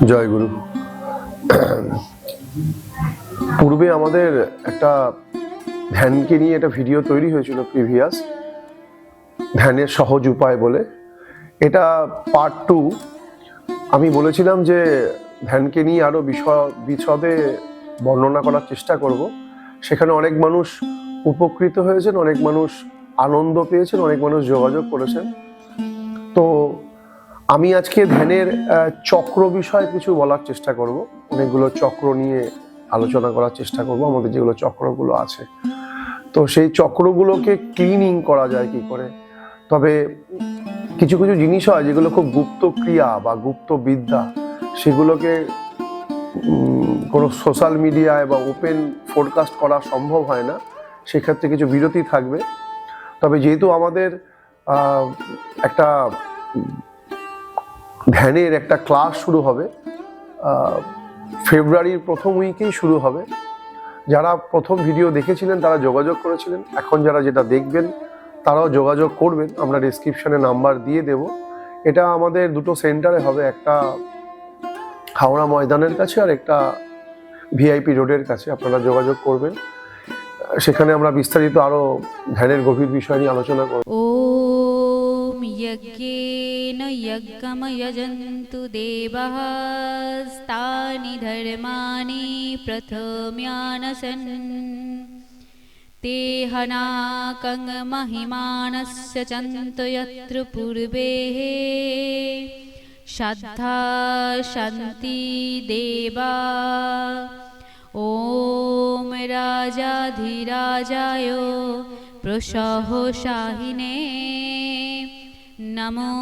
জয় গুরু। পূর্বে আমাদের একটা ধ্যানকে নিয়ে একটা ভিডিও তৈরি হয়েছিল প্রিভিয়াস, ধ্যানের সহজ উপায় বলে। এটা পার্ট 2। আমি বলেছিলাম যে ধ্যানকে নিয়ে আরো বিশদে বর্ণনা করার চেষ্টা করব। সেখানে অনেক মানুষ উপকৃত হয়েছেন, অনেক মানুষ আনন্দ পেয়েছেন, অনেক মানুষ যোগাযোগ করেছেন। তো আমি আজকে ধ্যানের চক্র বিষয়ে কিছু বলার চেষ্টা করব। অনেকগুলো চক্র নিয়ে আলোচনা করার চেষ্টা করব, আমাদের যেগুলো চক্রগুলো আছে। তো সেই চক্রগুলোকে ক্লিনিং করা যায় কি করে। তবে কিছু কিছু জিনিস হয় যেগুলো খুব গুপ্ত ক্রিয়া বা গুপ্ত বিদ্যা, সেগুলোকে কোনো সোশ্যাল মিডিয়ায় বা ওপেন ফোরকাস্ট করা সম্ভব হয় না। সেক্ষেত্রে কিছু বিরতি থাকবে। তবে যেহেতু আমাদের একটা ধ্যানের একটা ক্লাস শুরু হবে, ফেব্রুয়ারির প্রথম উইকেই শুরু হবে। যারা প্রথম ভিডিও দেখেছিলেন তারা যোগাযোগ করেছিলেন, এখন যারা যেটা দেখবেন তারাও যোগাযোগ করবেন। আমরা ডেসক্রিপশনে নাম্বার দিয়ে দেব। এটা আমাদের দুটো সেন্টারে হবে, একটা হাওড়া ময়দানের কাছে আর একটা ভিআইপি রোডের কাছে। আপনারা যোগাযোগ করবেন, সেখানে আমরা বিস্তারিত আরো ধ্যানের গভীর বিষয় নিয়ে আলোচনা করব। ওম যজ্ঞেন যজ্ঞম যজন্তু দেবাঃ স্তানি ধর্মাণি প্রথম্যানসন তে হনাকং মহিমানস্য চন্তো যত্র পূর্বে শ্রদ্ধা শান্তি দেবা। ওম রাজাধিরাজায় প্রসহসাহিনে নমো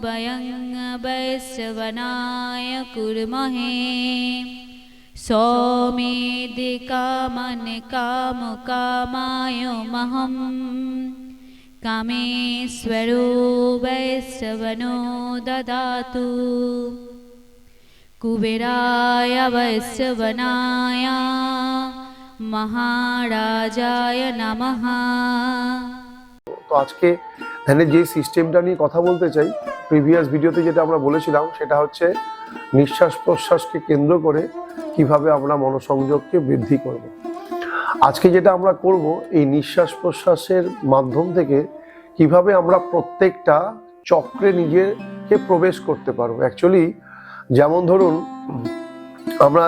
বয়ং বৈশ্রবণায় কুর্মহে সৌমেদিকামনকামকামায় মহম কামেশ্বরো বৈশ্রবণো দদাতু কুবেরায় বৈশ্রবণায় মহারাজায় নমঃ। তো আজকে ধ্যানের যে সিস্টেমটা নিয়ে কথা বলতে চাই, প্রিভিয়াস ভিডিওতে যেটা আমরা বলেছিলাম সেটা হচ্ছে নিঃশ্বাস প্রশ্বাসকে কেন্দ্র করে কিভাবে আমরা মনোসংযোগকে বৃদ্ধি করব। আজকে যেটা আমরা করব, এই নিঃশ্বাস প্রশ্বাসের মাধ্যম থেকে কিভাবে আমরা প্রত্যেকটা চক্রে নিজেকে প্রবেশ করতে পারবো। অ্যাকচুয়ালি যেমন ধরুন, আমরা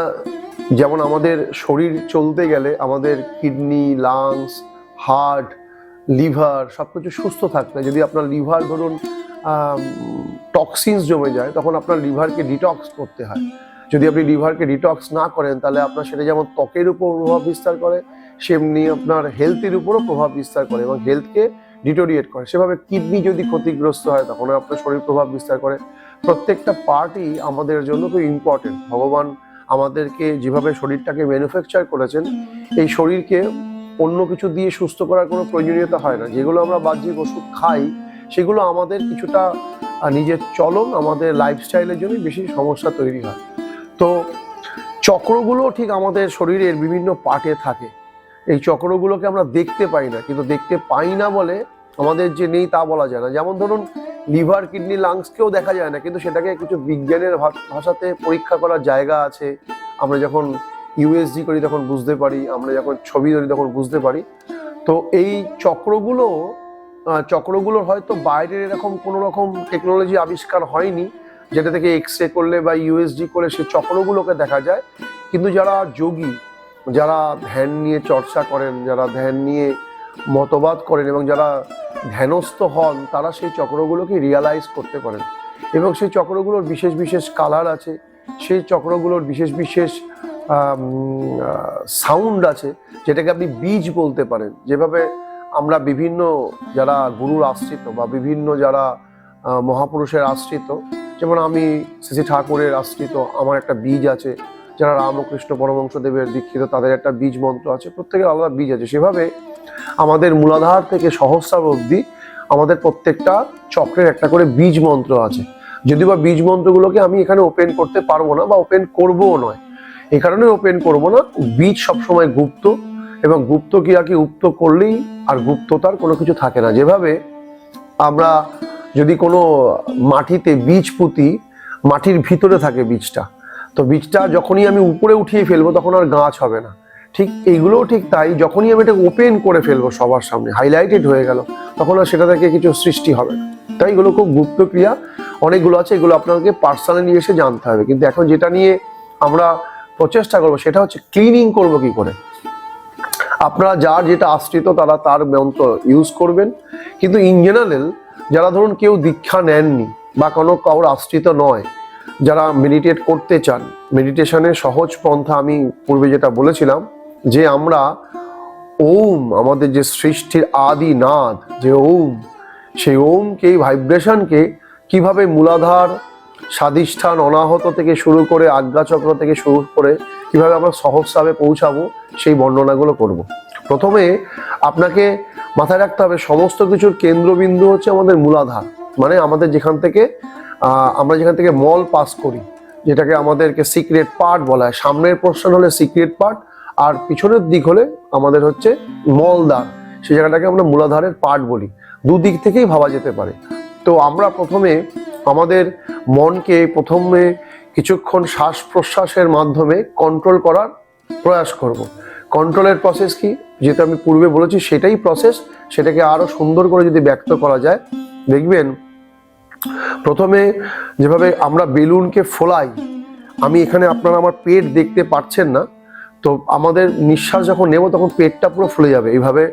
যেমন আমাদের শরীর চলতে গেলে আমাদের কিডনি, লাংস, হার্ট, লিভার সবকিছু সুস্থ থাকবে। যদি আপনার লিভার ধরুন টক্সিনস জমে যায়, তখন আপনার লিভারকে ডিটক্স করতে হয়। যদি আপনি লিভারকে ডিটক্স না করেন, তাহলে আপনার সেটা যেমন ত্বকের উপর প্রভাব বিস্তার করে, সেমনি আপনার হেলথের উপরও প্রভাব বিস্তার করে এবং হেলথকে ডিটোরিয়েট করে। সেভাবে কিডনি যদি ক্ষতিগ্রস্ত হয়, তখন আপনার শরীর প্রভাব বিস্তার করে। প্রত্যেকটা পার্টই আমাদের জন্য খুব ইম্পর্টেন্ট। ভগবান আমাদেরকে যেভাবে শরীরটাকে ম্যানুফ্যাকচার করেছেন, এই শরীরকে অন্য কিছু দিয়ে সুস্থ করার কোনো প্রয়োজনীয়তা হয় না। যেগুলো আমরা বাহ্যিক ওষুধ খাই, সেগুলো আমাদের কিছুটা নিজের চলন, আমাদের লাইফস্টাইলের জন্য বেশি সমস্যা তৈরি হয়। তো চক্রগুলো ঠিক আমাদের শরীরের বিভিন্ন পার্টে থাকে। এই চক্রগুলোকে আমরা দেখতে পাই না, কিন্তু দেখতে পাই না বলে আমাদের যে নেই তা বলা যায় না। যেমন ধরুন, লিভার, কিডনি, লাংসকেও দেখা যায় না, কিন্তু সেটাকে কিছু বিজ্ঞানের ভাষাতে পরীক্ষা করার জায়গা আছে। আমরা যখন ইউএসজি করি তখন বুঝতে পারি, আমরা যখন ছবি ধরি তখন বুঝতে পারি। তো এই চক্রগুলোর হয়তো বাইরের এরকম কোনো রকম টেকনোলজি আবিষ্কার হয়নি যেটা থেকে এক্স-রে করলে বা ইউএসজি করে সেই চক্রগুলোকে দেখা যায়। কিন্তু যারা যোগী, যারা ধ্যান নিয়ে চর্চা করেন, যারা ধ্যান নিয়ে মতবাদ করেন এবং যারা ধ্যানস্থ হন, তারা সেই চক্রগুলোকে রিয়ালাইজ করতে পারেন। এবং সেই চক্রগুলোর বিশেষ বিশেষ কালার আছে, সেই চক্রগুলোর বিশেষ বিশেষ সাউন্ড আছে, যেটাকে আপনি বীজ বলতে পারেন। যেভাবে আমরা বিভিন্ন যারা গুরুর আশ্রিত বা বিভিন্ন যারা মহাপুরুষের আশ্রিত, যেমন আমি শ্রী ঠাকুরের আশ্রিত, আমার একটা বীজ আছে। যারা রামকৃষ্ণ পরমহংসদেবের দীক্ষিত, তাদের একটা বীজ মন্ত্র আছে। প্রত্যেকের আলাদা বীজ আছে। সেভাবে আমাদের মূলাধার থেকে সহস্রার অবধি আমাদের প্রত্যেকটা চক্রের একটা করে বীজ মন্ত্র আছে। যদিও বা বীজ মন্ত্রগুলোকে আমি এখানে ওপেন করতে পারবো না বা ওপেন করবোও নয়। এই কারণে ওপেন করবো না, বীজ সবসময় গুপ্ত, এবং গুপ্ত ক্রিয়াকে উক্ত করলেই আর গুপ্ততার কোনো কিছু থাকে না। যেভাবে আমরা যদি কোনো মাটিতে বীজ পুঁতি, মাটির ভিতরে থাকে বীজটা, তো বীজটা যখনই আমি উপরে উঠিয়ে ফেলবো তখন আর গাছ হবে না। ঠিক এইগুলোও ঠিক তাই, যখনই আমি এটা ওপেন করে ফেলবো সবার সামনে, হাইলাইটেড হয়ে গেল, তখন আর সেটা থেকে কিছু সৃষ্টি হবে না। তাই এগুলো খুব গুপ্ত ক্রিয়া অনেকগুলো আছে, এগুলো আপনাকে পার্সোনালি এসে জানতে হবে। কিন্তু এখন যেটা নিয়ে আমরা প্রচেষ্টা করবো সেটা হচ্ছে ক্লিনিং করবো কি করে। আপনারা যার যেটা আশ্রিত তারা তার মন্ত্র ইউজ করবেন, কিন্তু ইন জেনারেল যারা ধরুন কেউ দীক্ষা নেননি বা কারোর আশ্রিত নয়, যারা মেডিটেট করতে চান, মেডিটেশনের সহজ পন্থা আমি পূর্বে যেটা বলেছিলাম যে আমরা ওম, আমাদের যে সৃষ্টির আদি নাদ যে ওম, সেই ওমকে, ভাইব্রেশনকে কিভাবে মূলাধার, স্বাধিষ্ঠান, অনাহত থেকে শুরু করে আজ্ঞাচক্র থেকে শুরু করে কিভাবে আমরা সহজভাবে পৌঁছাবো সেই বর্ণনাগুলো করব। প্রথমে আপনাকে মাথায় রাখতে হবে সমস্ত কিছুর কেন্দ্রবিন্দু হচ্ছে আমাদের মূলাধার, মানে আমাদের যেখান থেকে আমরা যেখান থেকে মল পাস করি, যেটাকে আমাদেরকে সিক্রেট পার্ট বলা হয়। সামনের পোর্শন হলে সিক্রেট পার্ট, আর পিছনের দিক হলে আমাদের হচ্ছে মলদ্বার, সেই জায়গাটাকে আমরা মূলাধারের পার্ট বলি। দুদিক থেকেই ভাবা যেতে পারে। তো আমরা প্রথমে আমাদের মনকে প্রথমে কিছুক্ষণ শ্বাস প্রশ্বাসের মাধ্যমে কন্ট্রোল করার প্রয়াস করব। কন্ট্রোলের প্রসেস কি, যেটা আমি পূর্বে বলেছি সেটাই প্রসেস, সেটাকে আরো সুন্দর করে যদি ব্যক্ত করা যায়, দেখবেন প্রথমে যেভাবে আমরা বেলুনকে ফোলাই, আমি এখানে আপনারা আমার পেট দেখতে পাচ্ছেন না, তো আমাদের নিঃশ্বাস যখন নেব তখন পেটটা পুরো ফুলে যাবে এইভাবে।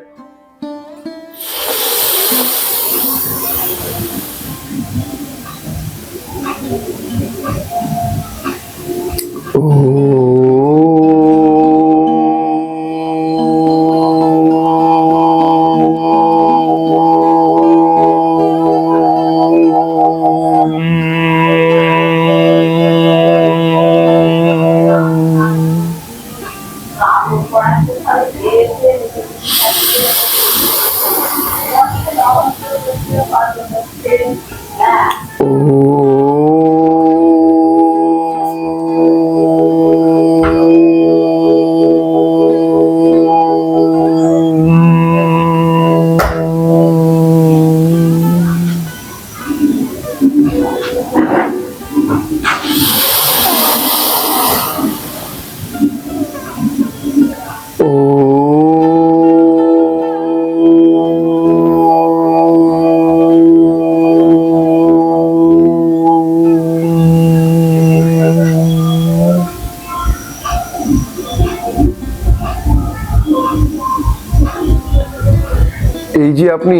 এই যে আপনি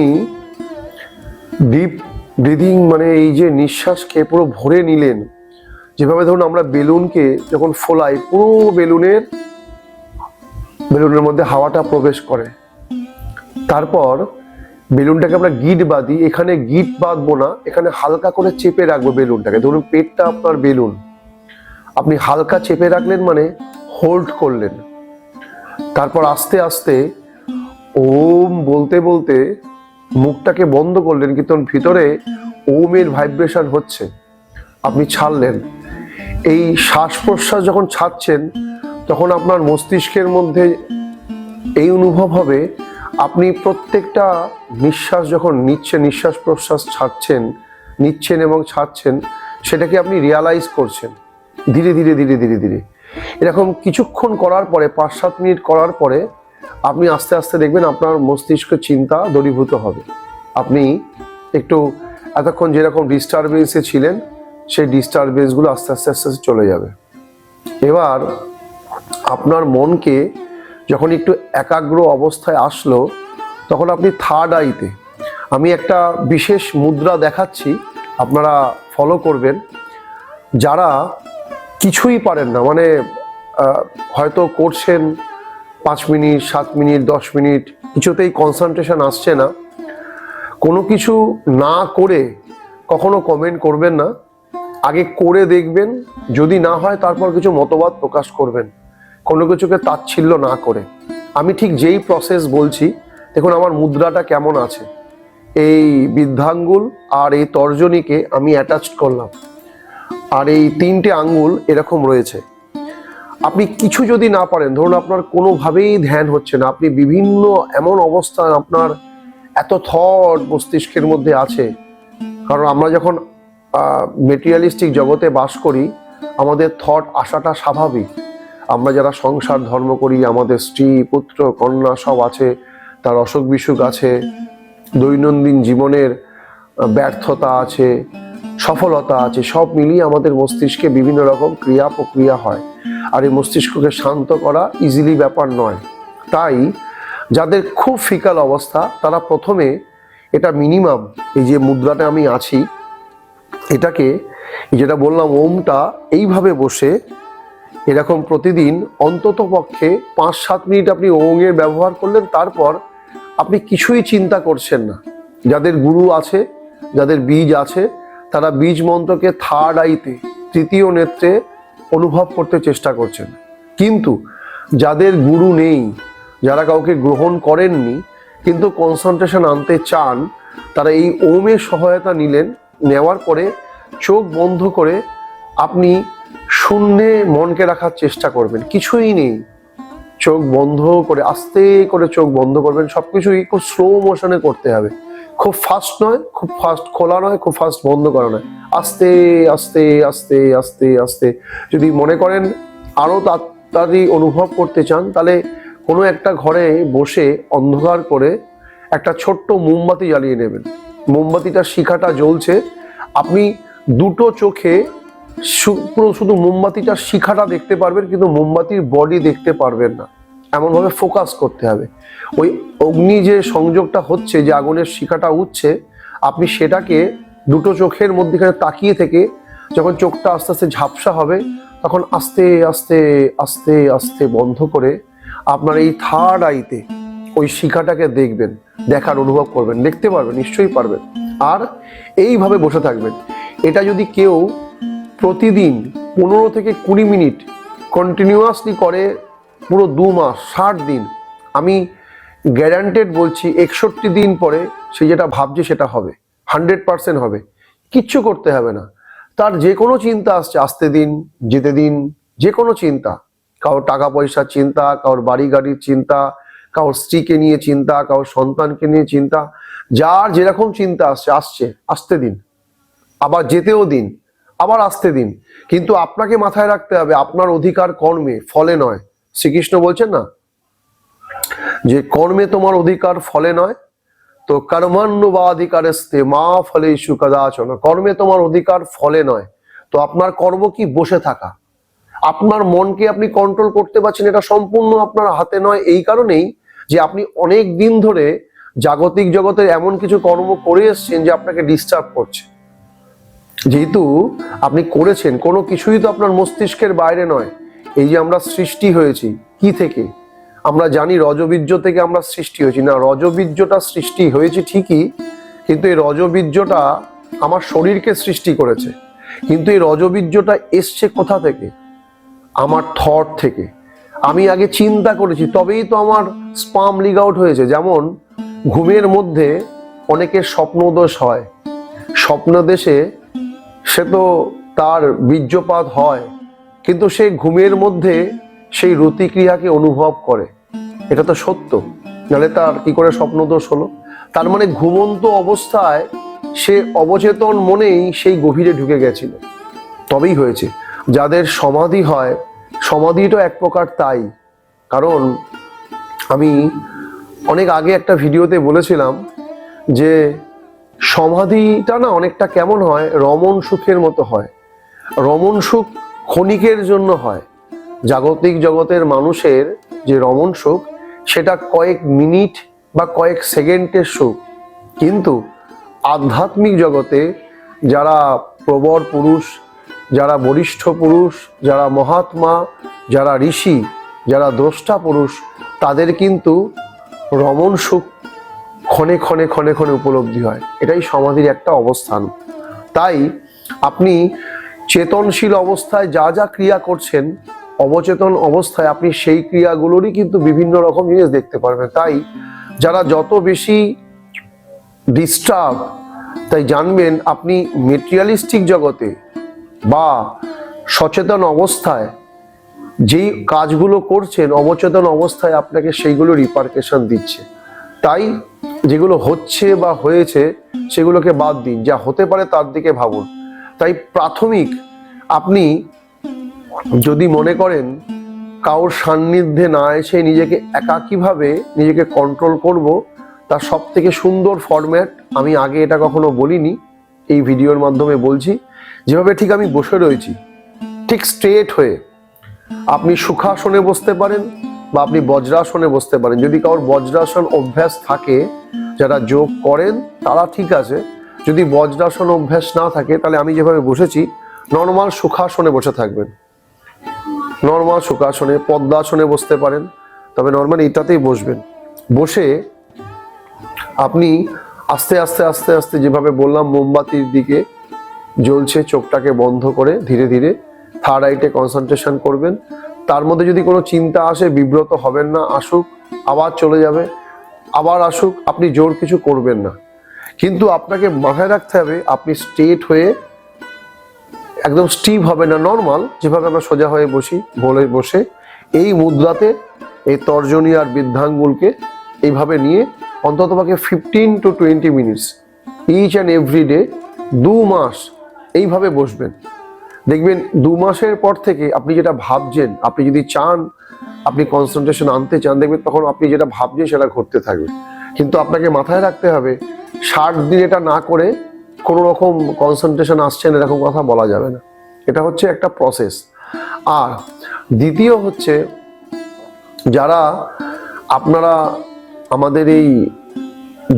ডিপ ব্রিদিং, মানে এই যে নিঃশ্বাসকে পুরো ভরে নিলেন, যেভাবে ধরুন আমরা বেলুনকে যখন ফোলাই পুরো বেলুনের মধ্যে হাওয়াটা প্রবেশ করে, তারপর বেলুনটাকে আমরা গিট বাঁধি। এখানে গিট বাঁধবো না, এখানে হালকা করে চেপে রাখবো বেলুনটাকে। ধরুন পেটটা আপনার বেলুন, আপনি হালকা চেপে রাখলেন মানে হোল্ড করলেন, তারপর আস্তে আস্তে ওম বলতে বলতে মুখটাকে বন্ধ করলেন, কিন্তু ভিতরে ওমের ভাইব্রেশন হচ্ছে, আপনি ছাড়লেন। এই শ্বাস প্রশ্বাস যখন ছাড়ছেন তখন আপনার মস্তিষ্কের মধ্যে এই অনুভব হবে আপনি প্রত্যেকটা নিঃশ্বাস যখন নিচ্ছেন, নিঃশ্বাস প্রশ্বাস নিচ্ছেন এবং ছাড়ছেন, সেটাকে আপনি রিয়ালাইজ করছেন ধীরে ধীরে ধীরে ধীরে ধীরে। এরকম কিছুক্ষণ করার পরে, 5-7 মিনিট করার পরে আপনি আস্তে আস্তে দেখবেন আপনার মস্তিষ্ক চিন্তা দূরীভূত হবে। আপনি একটু এতক্ষণ যেরকম ডিস্টারবেন্সে ছিলেন সেই ডিস্টারবেন্সগুলো আস্তে আস্তে আস্তে আস্তে চলে যাবে। এবার আপনার মনকে যখন একটু একাগ্র অবস্থায় আসলো, তখন আপনি থার্ড আইতে, আমি একটা বিশেষ মুদ্রা দেখাচ্ছি, আপনারা ফলো করবেন। যারা কিছুই পারেন না, মানে হয়তো করছেন 5 মিনিট 7 মিনিট 10 মিনিট, কিছুতেই কনসেন্ট্রেশন আসছে না, কোনো কিছু না করে কখনো কমেন্ট করবেন না, আগে করে দেখবেন, যদি না হয় তারপর কিছু মতবাদ প্রকাশ করবেন, কোনো কিছুকে তাচ্ছিল্য না করে। আমি ঠিক যেই প্রসেস বলছি, দেখুন আমার মুদ্রাটা কেমন আছে, এই বৃদ্ধাঙ্গুল আর এই তর্জনীকে আমি অ্যাটাচড করলাম, আর এই 3টে আঙ্গুল এরকম রয়েছে। আপনি কিছু যদি না পারেন, ধরুন আপনার কোনোভাবেই ধ্যান হচ্ছে না, আপনি বিভিন্ন এমন অবস্থান, আপনার এত থট মস্তিষ্কের মধ্যে আছে, কারণ আমরা যখন মেটেরিয়ালিস্টিক জগতে বাস করি আমাদের থট আসাটা স্বাভাবিক। আমরা যারা সংসার ধর্ম করি, আমাদের স্ত্রী পুত্র কন্যা সব আছে, তার অসুখ বিসুখ আছে, দৈনন্দিন জীবনের ব্যর্থতা আছে, সফলতা আছে, সব মিলিয়ে আমাদের মস্তিষ্কে বিভিন্ন রকম ক্রিয়া প্রক্রিয়া হয়। আর এই মস্তিষ্ককে শান্ত করা ইজিলি ব্যাপার নয়। তাই যাদের খুব ফিকাল অবস্থা তারা প্রথমে এটা মিনিমাম, এই যে মুদ্রাটা আমি আছি এটাকে, যেটা বললাম ওমটা, এইভাবে বসে এরকম প্রতিদিন অন্তত পক্ষে 5-7 মিনিট আপনি ওমের ব্যবহার করলেন। তারপর আপনি কিছুই চিন্তা করছেন না। যাদের গুরু আছে, যাদের বীজ আছে, তারা বীজ মন্ত্রকে থার্ড আইতে, তৃতীয় নেত্রে অনুভব করতে চেষ্টা করছেন। কিন্তু যাদের গুরু নেই, যারা কাউকে গ্রহণ করেননি কিন্তু কনসেন্ট্রেশন আনতে চান, তারা এই ওমের সহায়তা নিলেন। নেওয়ার পরে চোখ বন্ধ করে আপনি শূন্যে মনকে রাখার চেষ্টা করবেন, কিছুই নেই, চোখ বন্ধ করে আস্তে করে চোখ বন্ধ করবেন। সবকিছুই খুব স্লো মোশনে করতে হবে, খুব ফাস্ট নয়, খুব ফাস্ট খোলা নয়, খুব ফাস্ট বন্ধ করা নয়, আস্তে আস্তে আস্তে আস্তে আস্তে। যদি মনে করেন আরো তাড়াতাড়ি অনুভব করতে চান, তাহলে কোনো একটা ঘরে বসে অন্ধকার করে একটা ছোট্ট মোমবাতি জ্বালিয়ে নেবেন। মোমবাতিটার শিখাটা জ্বলছে, আপনি দুটো চোখে পুরো শুধু মোমবাতিটার শিখাটা দেখতে পারবেন, কিন্তু মোমবাতির বডি দেখতে পারবেন না। এমনভাবে ফোকাস করতে হবে। ওই অগ্নি যে সংযোগটা হচ্ছে, যে আগুনের শিখাটা উঠছে, আপনি সেটাকে দুটো চোখের মধ্যেখানে তাকিয়ে থেকে যখন চোখটা আস্তে আস্তে ঝাপসা হবে, তখন আস্তে আস্তে আস্তে আস্তে বন্ধ করে আপনার এই থার্ড আইতে ওই শিখাটাকে দেখবেন, দেখার অনুভব করবেন, দেখতে পারবেন, নিশ্চয়ই পারবেন। আর এইভাবে বসে থাকবেন। এটা যদি কেউ প্রতিদিন 15 থেকে 20 মিনিট কন্টিনিউয়াসলি করে, পুরো 2 মাস 60 দিন, আমি গ্যারান্টেড বলছি 61 দিন পরে সে যেটা ভাবছে সেটা হবে, 100% হবে। কিচ্ছু করতে হবে না। তার যে কোনো চিন্তা আসছে আসতে দিন, যেতে দিন। যে কোনো চিন্তা, কারোর টাকা পয়সার চিন্তা, কারোর বাড়ি গাড়ির চিন্তা, কারোর স্ত্রীকে নিয়ে চিন্তা, কারোর সন্তানকে নিয়ে চিন্তা, যার যেরকম চিন্তা আসছে আসতে দিন, আবার যেতেও দিন, আবার আসতে দিন। কিন্তু আপনাকে মাথায় রাখতে হবে আপনার অধিকার কর্মে, ফলে নয়। শ্রীকৃষ্ণ বলছেন না যে কর্মে তোমার অধিকার, ফলে নয়। তো কর্মান্নবাধিকারস্তে মা ফলেষু কদাচন, কর্মে তোমার অধিকার, ফলে নয়। তো আপনার কর্ম কি? বসে থাকা। আপনার মনকে আপনি কন্ট্রোল করতে পারছেন, এটা সম্পূর্ণ আপনার হাতে নয়। এই কারণেই যে আপনি অনেক দিন ধরে জাগতিক জগতের এমন কিছু কর্ম করে এসছেন যে আপনাকে ডিস্টার্ব করছে। যেহেতু আপনি করেছেন, কোনো কিছুই তো আপনার মস্তিষ্কের বাইরে নয়। এই যে আমরা সৃষ্টি হয়েছি কি থেকে? আমরা জানি রজবীর্য থেকে আমরা সৃষ্টি হয়েছি। না, রজবীর্যটা সৃষ্টি হয়েছে ঠিকই, কিন্তু এই রজবীর্যটা আমার শরীরকে সৃষ্টি করেছে। কিন্তু এই রজবীর্যটা এসছে কোথা থেকে? আমার থট থেকে। আমি আগে চিন্তা করেছি, তবেই তো আমার স্পাম লিক আউট হয়েছে। যেমন ঘুমের মধ্যে অনেকের স্বপ্নদোষ হয়, স্বপ্নদেশে সে তো তার বীর্যপাত হয়, কিন্তু সে ঘুমের মধ্যে সেই রতিক্রিয়াকে অনুভব করে। এটা তো সত্য, নাহলে তার কি করে স্বপ্নদোষ হলো? তার মানে ঘুমন্ত অবস্থায় সে অবচেতন মনেই সেই গভীরে ঢুকে গেছিল, তবেই হয়েছে। যাদের সমাধি হয়, সমাধিটা এক প্রকার তাই। কারণ আমি অনেক আগে একটা ভিডিওতে বলেছিলাম যে সমাধিটা না অনেকটা কেমন হয়, রমণ সুখের মতো হয়। রমণ সুখ ক্ষণিকের জন্য হয়। জাগতিক জগতের মানুষের যে রমণ সুখ, সেটা কয়েক মিনিট বা কয়েক সেকেন্ডের সুখ। কিন্তু আধ্যাত্মিক জগতে যারা প্রবর পুরুষ, যারা বরিষ্ঠ পুরুষ, যারা মহাত্মা, যারা ঋষি, যারা দ্রষ্টা পুরুষ, তাদের কিন্তু রমণ সুখ ক্ষণে ক্ষণে ক্ষণে ক্ষণে উপলব্ধি হয়। এটাই সমাধির একটা অবস্থান। তাই আপনি চেতনশীল অবস্থায় যা যা ক্রিয়া করছেন, অবচেতন অবস্থায় আপনি সেই ক্রিয়াগুলোরই কিন্তু বিভিন্ন রকম জিনিস দেখতে পারবেন। তাই যারা যত বেশি ডিস্টার্ব, তাই জানবেন আপনি মেটেরিয়ালিস্টিক জগতে বা সচেতন অবস্থায় যেই কাজগুলো করছেন, অবচেতন অবস্থায় আপনাকে সেইগুলো রিপারকেশন দিচ্ছে। তাই যেগুলো হচ্ছে বা হয়েছে সেগুলোকে বাদ দিন, যা হতে পারে তার দিকে ভাবুন। তাই প্রাথমিক আপনি যদি মনে করেন কারোর সান্নিধ্যে না এসে নিজেকে একাকীভাবে নিজেকে কন্ট্রোল করব, তার সব থেকে সুন্দর ফরম্যাট, আমি আগে এটা কখনো বলিনি, এই ভিডিওর মাধ্যমে বলছি, যেভাবে ঠিক আমি বসে রয়েছি ঠিক স্ট্রেট হয়ে আপনি সুখাসনে বসতে পারেন বা আপনি বজ্রাসনে বসতে পারেন। যদি কারোর বজ্রাসন অভ্যাস থাকে, যারা যোগ করেন তারা ঠিক আছে, যদি বজ্রাসন অভ্যাস না থাকে তাহলে আমি যেভাবে বসেছি নর্মাল সুখাসনে বসে থাকবেন। নর্মাল সুখাসনে, পদ্মাসনে বসতে পারেন, তবে নর্মাল এটাতেই বসবেন। বসে আপনি আস্তে আস্তে আস্তে আস্তে যেভাবে বললাম মোমবাতির দিকে জ্বলছে, চোখটাকে বন্ধ করে ধীরে ধীরে থার্ড আইটে কনসেন্ট্রেশন করবেন। তার মধ্যে যদি কোনো চিন্তা আসে বিব্রত হবেন না, আসুক আবার চলে যাবে, আবার আসুক, আপনি জোর কিছু করবেন না। কিন্তু আপনাকে মাথায় রাখতে হবে আপনি স্ট্রেট হয়ে একদম স্টিভ হবে না, নর্মাল যেভাবে আমরা সোজা হয়ে বসে এই মুদ্রাতে এই তর্জনী আর বৃদ্ধাঙ্গুলকে এইভাবে নিয়ে অন্ততপক্ষে 15 to 20 minutes each and every day 2 মাস এইভাবে বসবেন। দেখবেন 2 মাসের পর থেকে আপনি যেটা ভাবছেন, আপনি যদি চান, আপনি কনসেন্ট্রেশন আনতে চান, দেখবেন তখন আপনি যেটা ভাবছেন সেটা ঘটতে থাকবে। কিন্তু আপনাকে মাথায় রাখতে হবে 60 দিন এটা না করে কোনো রকম কনসেন্ট্রেশন আসছেন এরকম কথা বলা যাবে না। এটা হচ্ছে একটা প্রসেস। আর দ্বিতীয় হচ্ছে, যারা আপনারা আমাদের এই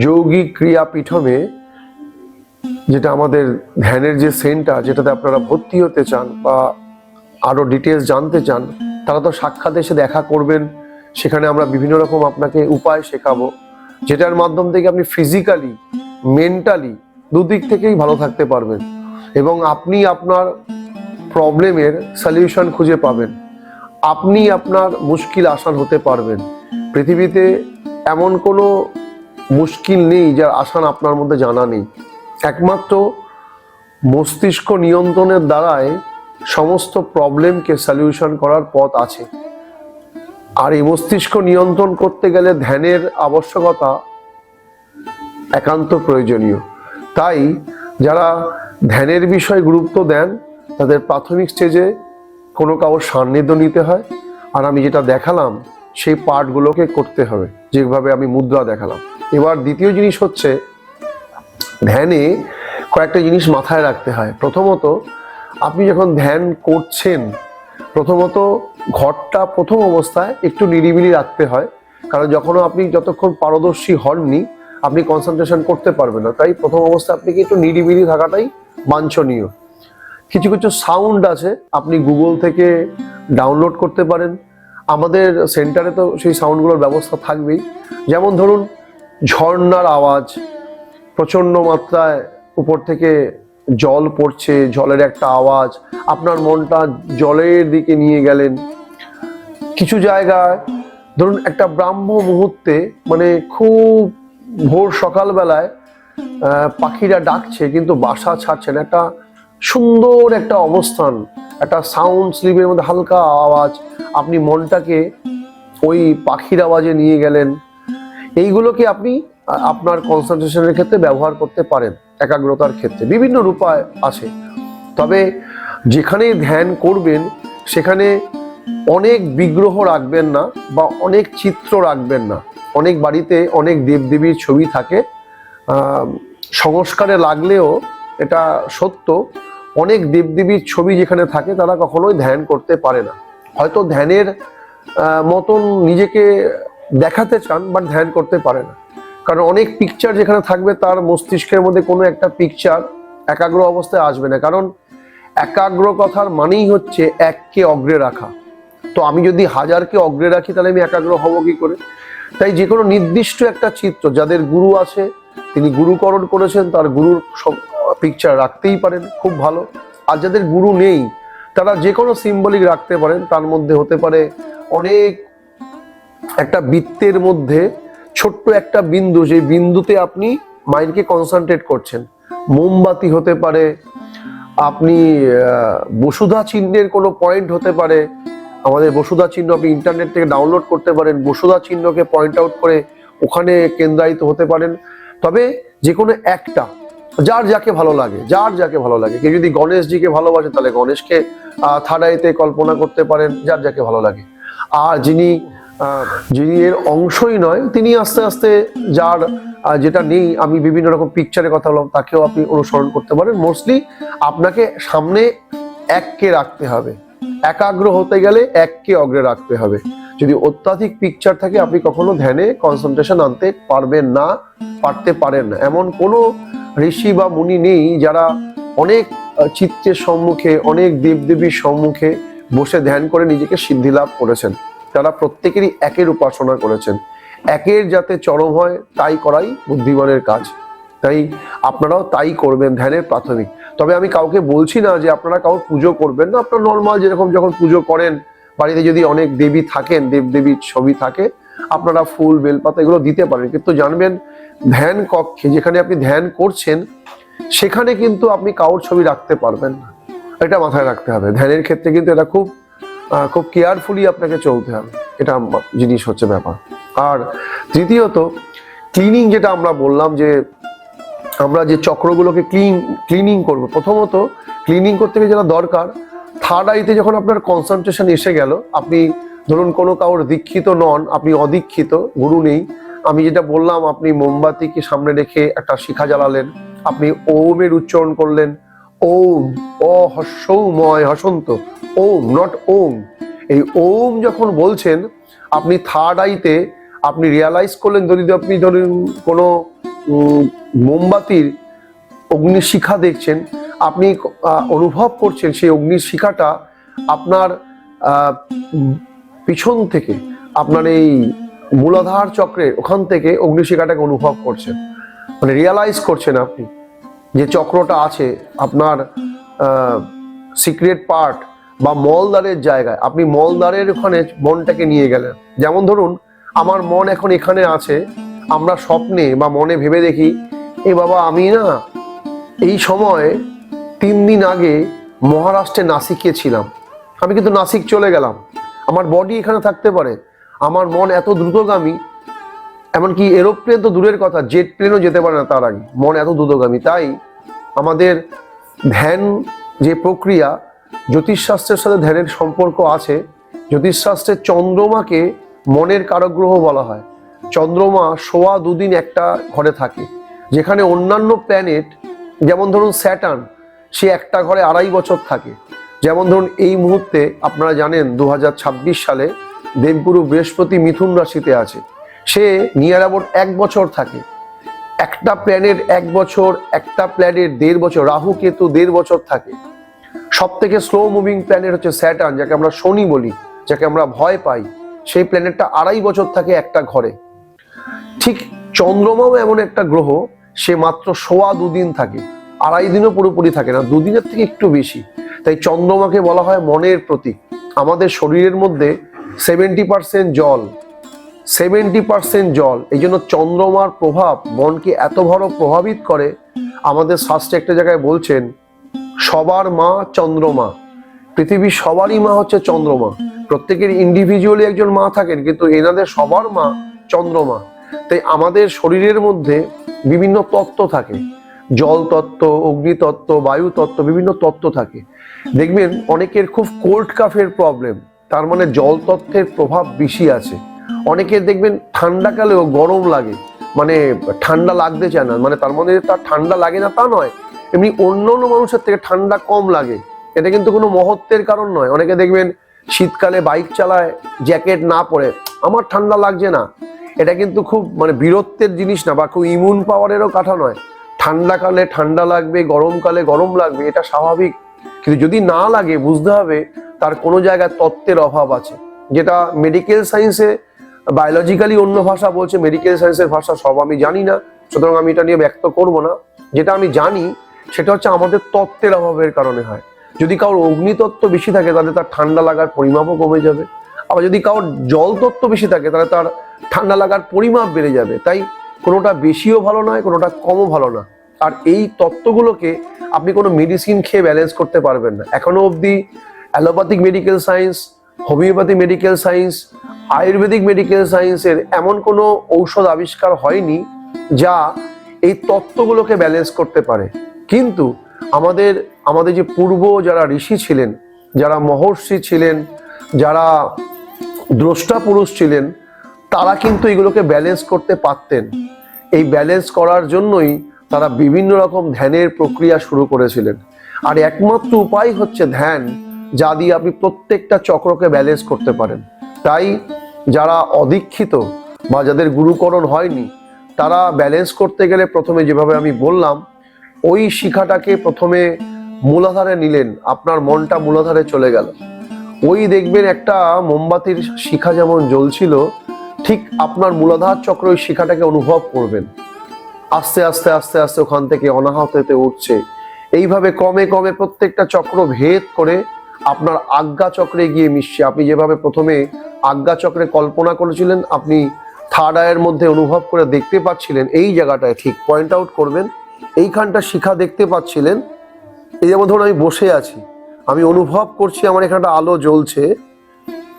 যৌগিক ক্রিয়াপীঠমে, যেটা আমাদের ধ্যানের যে সেন্টার, যেটাতে আপনারা ভর্তি হতে চান বা আরো ডিটেলস জানতে চান, তারা তো সাক্ষাৎ এসে দেখা করবেন। সেখানে আমরা বিভিন্ন রকম আপনাকে উপায় শেখাবো, যেটার মাধ্যম থেকে আপনি ফিজিক্যালি, মেন্টালি দুদিক থেকেই ভালো থাকতে পারবেন এবং আপনি আপনার প্রবলেমের সলিউশন খুঁজে পাবেন। আপনি আপনার মুশকিল আসান হতে পারবেন। পৃথিবীতে এমন কোনো মুশকিল নেই যার আসান আপনার মধ্যে জানা নেই। একমাত্র মস্তিষ্ক নিয়ন্ত্রণের দ্বারাই সমস্ত প্রবলেমকে সলিউশন করার পথ আছে। আর এই মস্তিষ্ক নিয়ন্ত্রণ করতে গেলে ধ্যানের আবশ্যকতা একান্ত প্রয়োজনীয়। তাই যারা ধ্যানের বিষয়ে গুরুত্ব দেন তাদের প্রাথমিক স্টেজে কোনো কারোর সান্নিধ্য নিতে হয়, আর আমি যেটা দেখালাম সেই পার্টগুলোকে করতে হবে, যেভাবে আমি মুদ্রা দেখালাম। এবার দ্বিতীয় জিনিস হচ্ছে, ধ্যানে কয়েকটা জিনিস মাথায় রাখতে হয়। প্রথমত, আপনি যখন ধ্যান করছেন, প্রথমত ঘরটা প্রথম অবস্থায় একটু নিরিবিলি রাখতে হয়, কারণ যতক্ষণ পারদর্শী হননি আপনি কনসেন্ট্রেশন করতে পারবেন না। তাই প্রথম অবস্থায় আপনাকে একটু নিরিবিলি থাকাটাই বাঞ্ছনীয়। কিছু কিছু সাউন্ড আছে, আপনি গুগল থেকে ডাউনলোড করতে পারেন। আমাদের সেন্টারে তো সেই সাউন্ডগুলোর ব্যবস্থা থাকবেই। যেমন ধরুন ঝর্ণার আওয়াজ, প্রচণ্ড মাত্রায় উপর থেকে জল পড়ছে, জলের একটা আওয়াজ, আপনার মনটা জলের দিকে নিয়ে গেলেন। কিছু জায়গায় ধরুন একটা ব্রাহ্ম মুহূর্তে, মানে খুব ভোর সকালবেলায় পাখিরা ডাকছে কিন্তু বাসা ছাড়ছে না, একটা সুন্দর একটা অবস্থান, একটা সাউন্ড স্লিপের মধ্যে হালকা আওয়াজ, আপনি মনটাকে ওই পাখির আওয়াজে নিয়ে গেলেন। এইগুলোকে আপনি আপনার কনসেন্ট্রেশনের ক্ষেত্রে ব্যবহার করতে পারেন। একাগ্রতার ক্ষেত্রে বিভিন্ন উপায় আছে, তবে যেখানে ধ্যান করবেন সেখানে অনেক বিগ্রহ রাখবেন না বা অনেক চিত্র রাখবেন না। অনেক বাড়িতে অনেক দেবদেবীর ছবি থাকে, সংস্কারে লাগলেও এটা সত্য, অনেক দেবদেবীর ছবি যেখানে থাকে তারা কখনোই ধ্যান করতে পারে না। হয়তো ধ্যানের মতন নিজেকে দেখাতে চান বাট ধ্যান করতে পারে না, কারণ অনেক পিকচার যেখানে থাকবে তার মস্তিষ্কের মধ্যে কোনো একটা পিকচার একাগ্র অবস্থায় আসবে না। কারণ একাগ্র কথার মানেই হচ্ছে এককে অগ্রে রাখা। তো আমি যদি 1000কে অগ্রে রাখি তাহলে আমি একাগ্র হব কি করে? তাই যে কোনো নির্দিষ্ট একটা চিত্র, যাদের গুরু আছে তিনি গুরুকরণ করেছেন, তার গুরুর সব পিকচার রাখতেই পারেন, খুব ভালো। আর যাদের গুরু নেই তারা যে কোনো সিম্বলিক রাখতে পারেন। তার মধ্যে হতে পারে অনেক, একটা বৃত্তের মধ্যে ছোট্ট একটা বিন্দু, যে বিন্দুতে আপনি মাইন্ডকে কনসেন্ট্রেট করছেন। মোমবাতি হতে পারে, আপনি বসুধা চিহ্নের কোনো পয়েন্ট হতে পারে। আমাদের বসুধা চিহ্ন আপনি ইন্টারনেট থেকে ডাউনলোড করতে পারেন, বসুধা চিহ্নকে পয়েন্ট আউট করে ওখানে কেন্দ্রায়িত হতে পারেন। তবে যে কোনো একটা যার যাকে ভালো লাগে, যার যাকে ভালো লাগে। কেউ যদি গণেশজিকে ভালোবাসে তাহলে গণেশকে থার্ড আইতে কল্পনা করতে পারেন, যার যাকে ভালো লাগে। আর যিনি এর অংশই নয়, তিনি আস্তে আস্তে যার যেটা নেই, আমি বিভিন্ন রকম পিকচারের কথা বললাম, তাকেও আপনি অনুসরণ করতে পারেন। মোস্টলি আপনাকে সামনে এককে রাখতে হবে, একাগ্র হতে গেলে এককে অগ্রে রাখতে হবে। যদি অত্যাধিক পিকচার থাকে আপনি কখনো ধ্যানে কনসেন্ট্রেশন আনতে পারবেন না, পারতে পারেন না। এমন কোনো ঋষি বা মুনি নেই যারা অনেক চিত্রের সম্মুখে, অনেক দেবদেবীর সম্মুখে বসে ধ্যান করে নিজেকে সিদ্ধি লাভ করেছেন। তারা প্রত্যেকেরই একের উপাসনা করেছেন। একের যাতে চরম হয় তাই করাই বুদ্ধিমানের কাজ। তাই আপনারাও তাই করবেন ধ্যানের প্রাথমিক। তবে আমি কাউকে বলছি না যে আপনারা কাউকে পুজো করবেন না। আপনারা নর্মাল যেরকম যখন পুজো করেন, বাড়িতে যদি অনেক দেবী থাকেন, দেবদেবীর ছবি থাকে, আপনারা ফুল বেলপাতা এগুলো দিতে পারেন। কিন্তু জানবেন ধ্যান কক্ষে যেখানে আপনি ধ্যান করছেন সেখানে কিন্তু আপনি কারোর ছবি রাখতে পারবেন না, এটা মাথায় রাখতে হবে। ধ্যানের ক্ষেত্রে কিন্তু এটা খুব কেয়ারফুলি আপনাকে চলতে হবে, এটা জিনিস হচ্ছে ব্যাপার। আর তৃতীয়ত ক্লিনিং, যেটা আমরা বললাম যে আমরা যে চক্রগুলোকে ক্লিনিং করব। প্রথমত ক্লিনিং করতে গিয়ে যেটা দরকার, থার্ড আইতে যখন আপনার কনসেন্ট্রেশন এসে গেল, আপনি ধরুন কোনো কারোর দীক্ষিত নন, আপনি অদীক্ষিত, গুরু নেই, আমি যেটা বললাম, আপনি মোমবাতিকে সামনে রেখে একটা শিখা জ্বালালেন, আপনি ওমের উচ্চারণ করলেন, ওম, অহস্যময় হসন্ত, ওম, নট ওম। এই ওম যখন বলছেন আপনি থার্ড আইতে আপনি রিয়ালাইজ করলেন, যদি আপনি ধরুন কোনো মোমবাতির অগ্নিশিখা দেখছেন, আপনি অনুভব করছেন সেই অগ্নিশিখাটা আপনার পিছন থেকে, আপনার এই মূলাধার চক্রের ওখান থেকে অগ্নিশিখাটাকে অনুভব করছেন, মানে রিয়ালাইজ করছেন আপনি যে চক্রটা আছে আপনার সিক্রেট পার্ট বা মলদ্বারের জায়গায়। আপনি মলদ্বারের ওখানে মনটাকে নিয়ে গেলেন। যেমন ধরুন আমার মন এখন এখানে আছে, আমরা স্বপ্নে বা মনে ভেবে দেখি, এ বাবা আমি না এই সময় 3 দিন আগে মহারাষ্ট্রে নাসিকে ছিলাম, আমি কিন্তু নাসিক চলে গেলাম। আমার বডি এখানে থাকতে পারে, আমার মন এত দ্রুতগামী, এমনকি এরোপ্লেন তো দূরের কথা, জেট প্লেনও যেতে পারে না তার আগে, মন এত দ্রুতগামী। তাই আমাদের ধ্যান যে প্রক্রিয়া, জ্যোতিষশাস্ত্রের সাথে ধ্যানের সম্পর্ক আছে। জ্যোতিষশাস্ত্রে চন্দ্রমাকে মনের কারগ্রহ বলা হয়। চন্দ্রমা 2.5 দিন একটা ঘরে থাকে, যেখানে অন্যান্য প্ল্যানেট, যেমন ধরুন স্যাটার্ন, সে একটা ঘরে 2.5 বছর থাকে। যেমন ধরুন এই মুহূর্তে আপনারা জানেন 2026 সালে দেবগুরু বৃহস্পতি মিথুন রাশিতে আছে, সে নিয়ার অ্যাবাউট 1 বছর থাকে। একটা প্ল্যানেট 1 বছর, একটা প্ল্যানেট 1.5 বছর, রাহু কেতু 1.5 বছর থাকে। সব থেকে স্লো মুভিং প্ল্যানেট হচ্ছে স্যাটার্ন, যাকে আমরা শনি বলি, যাকে আমরা ভয় পাই, সেই প্ল্যানেটটা 2.5 বছর থাকে একটা ঘরে। ঠিক চন্দ্রমাও এমন একটা গ্রহ, সে মাত্র 2.5 দিন থাকে, 2.5 দিনও পুরোপুরি থাকে না, 2 দিনের থেকে একটু বেশি। তাই চন্দ্রমাকে বলা হয় মনের প্রতীক। আমাদের শরীরের মধ্যে 70% জল, 70% জল। এই জন্য চন্দ্রমার প্রভাব মনকে এত বড় প্রভাবিত করে। আমাদের শাস্ত্রে একটা জায়গায় বলছেন, সবার মা চন্দ্রমা, পৃথিবীর সবারই মা হচ্ছে চন্দ্রমা। প্রত্যেকের ইন্ডিভিজুয়ালি একজন মা থাকেন, কিন্তু এনাদের সবার মা চন্দ্রমা। তাই আমাদের শরীরের মধ্যে বিভিন্ন তত্ত্ব থাকে, জল তত্ত্ব, অগ্নি তত্ত্ব, বায়ু তত্ত্ব, বিভিন্ন তত্ত্ব থাকে। দেখবেন অনেকের খুব কোল্ড কাফের প্রবলেম, তার মানে জল তত্ত্বের প্রভাব বেশি আছে। অনেকের দেখবেন ঠান্ডাকালেও গরম লাগে, মানে ঠান্ডা লাগতে চায় না, মানে তার মধ্যে তার ঠান্ডা লাগে না তা নয়, এমনি অন্য অন্য মানুষের থেকে ঠান্ডা কম লাগে। এটা কিন্তু কোনো মহত্বের কারণ নয়। অনেকে দেখবেন শীতকালে বাইক চালায় জ্যাকেট না পরে, আমার ঠান্ডা লাগছে না, এটা কিন্তু খুব মানে বীরত্বের জিনিস না, বা খুব ইমিউন পাওয়ারেরও কথা নয়। ঠান্ডাকালে ঠান্ডা লাগবে, গরমকালে গরম লাগবে, এটা স্বাভাবিক। কিন্তু যদি না লাগে বুঝতে হবে তার কোনো জায়গায় তত্ত্বের অভাব আছে, যেটা মেডিকেল সায়েন্সে বায়োলজিক্যালি অন্য ভাষা বলছে, মেডিকেল সায়েন্সের ভাষা সব আমি জানি না, সুতরাং আমি এটা নিয়ে ব্যক্ত করব না। যেটা আমি জানি সেটা হচ্ছে আমাদের তত্ত্বের অভাবের কারণে হয়। যদি কারোর অগ্নিতত্ত্ব বেশি থাকে তাহলে তার ঠান্ডা লাগার পরিমাপও কমে যাবে, আবার যদি কারোর জল তত্ত্ব বেশি থাকে তাহলে তার ঠান্ডা লাগার পরিমাপ বেড়ে যাবে। তাই কোনোটা বেশিও ভালো নয়, কোনোটা কমও ভালো না। আর এই তত্ত্বগুলোকে আপনি কোনো মেডিসিন খেয়ে ব্যালেন্স করতে পারবেন না। এখনো অবধি allopathic medical science, homeopathy medical science, Ayurvedic medical সায়েন্সের এমন কোনো ঔষধ আবিষ্কার হয়নি যা এই তত্ত্বগুলোকে ব্যালেন্স করতে পারে। কিন্তু আমাদের আমাদের যে পূর্ব যারা ঋষি ছিলেন, যারা মহর্ষি ছিলেন, যারা দ্রষ্টা পুরুষ ছিলেন, তারা কিন্তু এগুলোকে ব্যালেন্স করতে পারতেন। এই ব্যালেন্স করার জন্যই তারা বিভিন্ন রকম ধ্যানের প্রক্রিয়া শুরু করেছিলেন। আর একমাত্র উপায় হচ্ছে ধ্যান, যা দিয়ে আপনি প্রত্যেকটা চক্রকে ব্যালেন্স করতে পারেন। তাই যারা অদীক্ষিত বা যাদের গুরুকরণ হয়নি, তারা ব্যালেন্স করতে গেলে প্রথমে যেভাবে আমি বললাম, ওই শিখাটাকে প্রথমে মূলাধারে নিলেন, আপনার মনটা মূলাধারে চলে গেল। ওই দেখবেন একটা মোমবাতির শিখা যেমন জ্বলছিল, ঠিক আপনার মূলাধার চক্র ওই শিখাটাকে অনুভব করবেন। আস্তে আস্তে আস্তে আস্তে ওখান থেকে অনাহততে উঠছে। এইভাবে ক্রমে ক্রমে প্রত্যেকটা চক্র ভেদ করে আপনার আজ্ঞা চক্রে গিয়ে মিশছে। আপনি যেভাবে প্রথমে আজ্ঞা চক্রে কল্পনা করেছিলেন, আপনি থার্ড আইয়ের মধ্যে অনুভব করে দেখতে পাচ্ছিলেন, এই জায়গাটায় ঠিক পয়েন্ট আউট করবেন, এইখানটা শিখা দেখতে পাচ্ছিলেন। এই যেমন ধরুন আমি বসে আছি, আমি অনুভব করছি আমার এখানে একটা আলো জ্বলছে।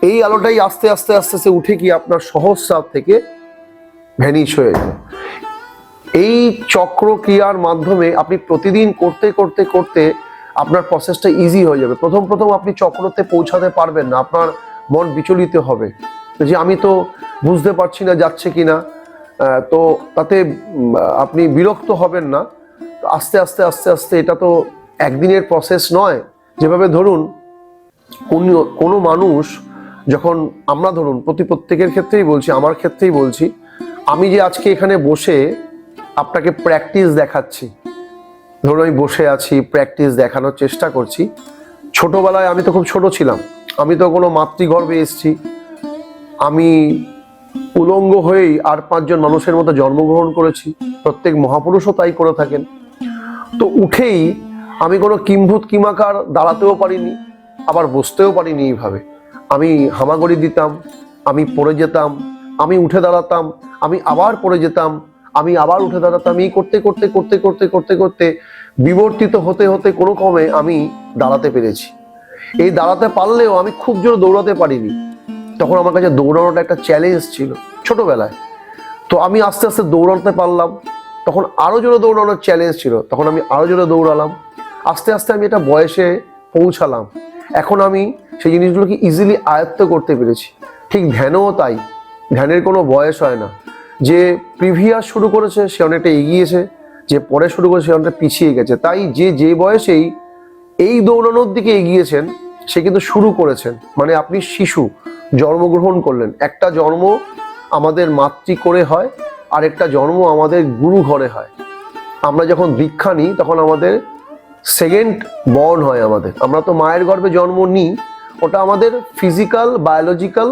এই আলোটাই আস্তে আস্তে আস্তে আস্তে উঠে গিয়ে আপনার সহস্রাব থেকে ভ্যানিশ হয়ে যায়। এই চক্র ক্রিয়ার মাধ্যমে আপনি প্রতিদিন করতে করতে করতে আপনার প্রসেসটা ইজি হয়ে যাবে। প্রথম প্রথম আপনি চক্রতে পৌঁছাতে পারবেন না, আপনার মন বিচলিত হবে যে আমি তো বুঝতে পারছি না যাচ্ছে কিনা। তো তাতে আপনি বিরক্ত হবেন না। আস্তে আস্তে আস্তে আস্তে, এটা তো একদিনের প্রসেস নয়। যেভাবে ধরুন কোনো মানুষ যখন, আমরা ধরুন প্রত্যেকের ক্ষেত্রেই বলছি, আমার ক্ষেত্রেই বলছি, আমি যে আজকে এখানে বসে আপনাকে প্র্যাকটিস দেখাচ্ছি, ধরুন আমি বসে আছি, প্র্যাকটিস দেখানোর চেষ্টা করছি। ছোটবেলায় আমি তো খুব ছোট ছিলাম, আমি তো কোনো মাতৃগর্ভে এসেছি, আমি উলঙ্গ হয়েই আর 5 জন মানুষের মতো জন্মগ্রহণ করেছি। প্রত্যেক মহাপুরুষও তাই করে থাকেন। তো উঠেই আমি কোনো কিম্ভূত কিমাকার দাঁড়াতেও পারিনি, আবার বসতেও পারিনি। এইভাবে আমি হামাগুড়ি দিতাম, আমি পড়ে যেতাম, আমি উঠে দাঁড়াতাম, আমি আবার পড়ে যেতাম, আমি আবার উঠে দাঁড়াতাম। এই করতে করতে করতে করতে করতে করতে বিবর্তিত হতে হতে কোনো ক্রমে আমি দাঁড়াতে পেরেছি। এই দাঁড়াতে পারলেও আমি খুব জোর দৌড়াতে পারিনি। তখন আমার কাছে দৌড়ানোটা একটা চ্যালেঞ্জ ছিল ছোটবেলায়। তো আমি আস্তে আস্তে দৌড়াতে পারলাম, তখন আরো জোরে দৌড়ানোর চ্যালেঞ্জ ছিল, তখন আমি আরো জোরে দৌড়ালাম। আস্তে আস্তে আমি এটা বয়সে পৌঁছালাম। এখন আমি সেই জিনিসগুলোকে ইজিলি আয়ত্ত করতে পেরেছি। ঠিক ধ্যানও তাই, ধ্যানের কোনো বয়স হয় না। যে প্রিভিয়াস শুরু করেছে সে অনেকটা এগিয়েছে, যে পরে শুরু করেছে সে অনেকটা পিছিয়ে গেছে। তাই যে বয়সেই এই দৌড়ানোর দিকে এগিয়েছেন সে কিন্তু শুরু করেছেন। মানে আপনি শিশু, জন্মগ্রহণ করলেন। একটা জন্ম আমাদের মাতৃ করে হয়, আর একটা জন্ম আমাদের গুরু ঘরে হয়। আমরা যখন দীক্ষা নিই তখন আমাদের সেকেন্ড বর্ন হয় আমাদের। আমরা তো মায়ের গর্ভে জন্ম নিই, ওটা আমাদের ফিজিক্যাল বায়োলজিক্যাল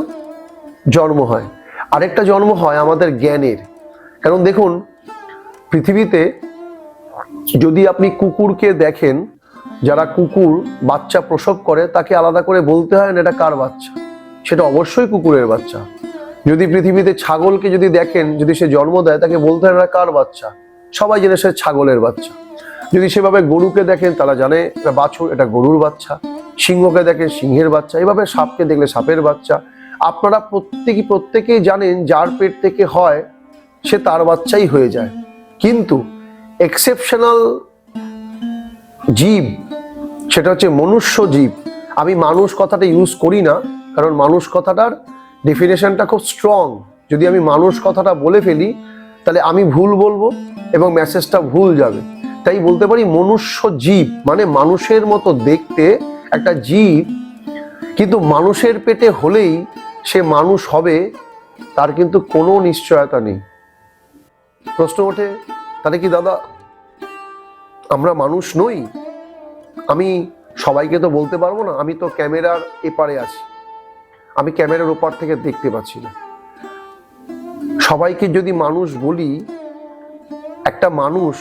জন্ম হয়। আরেকটা জন্ম হয় আমাদের জ্ঞানের। কারণ দেখুন, পৃথিবীতে যদি আপনি কুকুরকে দেখেন, যারা কুকুর বাচ্চা প্রসব করে তাকে আলাদা করে বলতে হয় না এটা কার বাচ্চা, সেটা অবশ্যই কুকুরের বাচ্চা। যদি পৃথিবীতে ছাগলকে যদি দেখেন, যদি সে জন্ম দেয়, তাকে বলতে হয় না কার বাচ্চা, সবাই জেনে সে ছাগলের বাচ্চা। যদি সেভাবে গরুকে দেখেন, তারা জানে এটা বাছুর, এটা গরুর বাচ্চা। সিংহকে দেখেন সিংহের বাচ্চা। এইভাবে সাপকে দেখলে সাপের বাচ্চা। আপনারা প্রত্যেকেই জানেন যার পেট থেকে হয় সে তার বাচ্চাই হয়ে যায়। কিন্তু এক্সেপশনাল জীব, সেটা হচ্ছে মনুষ্য জীব। আমি মানুষ কথাটা ইউজ করি না, কারণ মানুষ কথাটার ডেফিনেশনটা খুব স্ট্রং। যদি আমি মানুষ কথাটা বলে ফেলি তাহলে আমি ভুল বলবো এবং মেসেজটা ভুল যাবে। তাই বলতে পারি মনুষ্য জীব, মানে মানুষের মতো দেখতে একটা জীব, কিন্তু মানুষের পেটে হলেই সে মানুষ হবে তার কিন্তু কোনো নিশ্চয়তা নেই। প্রশ্ন ওঠে, তাহলে কি দাদা আমরা মানুষ নই? আমি সবাইকে তো বলতে পারবো না, আমি তো ক্যামেরার এপারে আছি, আমি ক্যামেরার ওপার থেকে দেখতে পাচ্ছি না। সবাইকে যদি মানুষ বলি, একটা মানুষ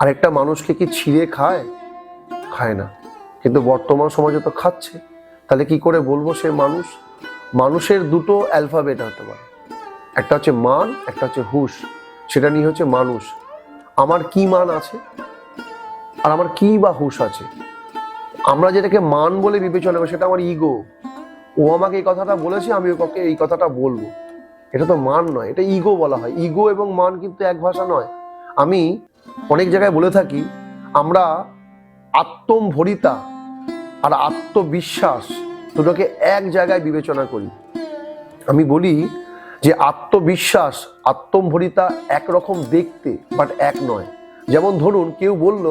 আর একটা মানুষকে কি ছিঁড়ে খায়? খায় না। কিন্তু বর্তমান সমাজে তো খাচ্ছে। তাহলে কি করে বলবো সে মানুষ? মানুষের দুটো অ্যালফাবেট হতে পারে, একটা হচ্ছে মান, একটা হচ্ছে হুশ। সেটা নিয়ে হচ্ছে মানুষ। আমার কি মান আছে আর আমার কি বা হুশ আছে? আমরা যেটাকে মান বলে বিবেচনা করি সেটা আমার ইগো। ও আমাকে এই কথাটা বলেছে, আমি ওকে এই কথাটা বলবো, এটা তো মান নয়, এটা ইগো বলা হয়। ইগো এবং মান কিন্তু এক ভাষা নয়। আমি অনেক জায়গায় বলে থাকি আমরা আত্মম্ভরিতা আর আত্মবিশ্বাস দুটোকে এক জায়গায় বিবেচনা করি। আমি বলি যে আত্মবিশ্বাস আত্মম্ভরিতা একরকম দেখতে, বাট এক নয়। যেমন ধরুন কেউ বলল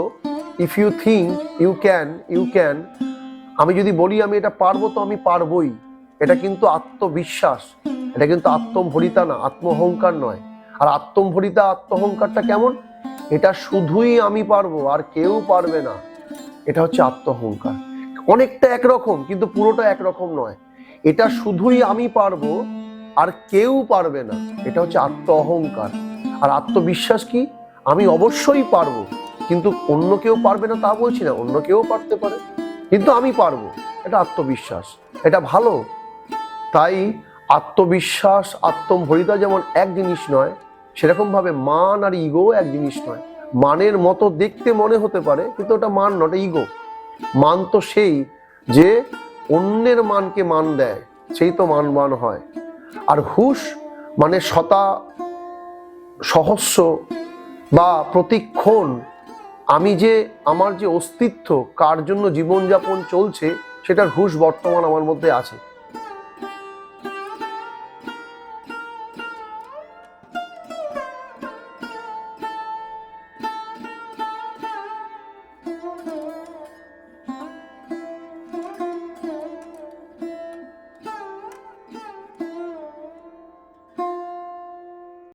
if you think you can, আমি যদি বলি আমি এটা পারবো তো আমি পারবোই, এটা কিন্তু আত্মবিশ্বাস, এটা কিন্তু আত্মম্ভরিতা না, আত্ম অহংকার নয়। আর আত্মম্ভরিতা আত্ম অহংকারটা কেমন? এটা শুধুই আমি পারবো আর কেউ পারবে না, এটা হচ্ছে আত্ম অহংকার। অনেকটা একরকম কিন্তু পুরোটা একরকম নয়। এটা শুধুই আমি পারবো আর কেউ পারবে না, এটা হচ্ছে আত্ম অহংকার। আর আত্মবিশ্বাস কি? আমি অবশ্যই পারবো, কিন্তু অন্য কেউ পারবে না তা বলছি না, অন্য কেউ পারতে পারে, কিন্তু আমি পারবো, এটা আত্মবিশ্বাস, এটা ভালো। তাই আত্মবিশ্বাস আত্মম্ভরিতা যেমন এক জিনিস নয়, সেরকম ভাবে মান আর ইগো এক জিনিস নয়। মানের মতো দেখতে মনে হতে পারে, কিন্তু ওটা মান নয়, ওটা ইগো। মান তো সেই যে অন্যের মানকে মান দেয়, সেই তো মানবান হয়। আর হুশ মানে সহস্র বা প্রতিক্ষণ আমি যে আমার যে অস্তিত্ব, কার জন্য জীবনযাপন চলছে, সেটার হুশ বর্তমান আমার মধ্যে আছে।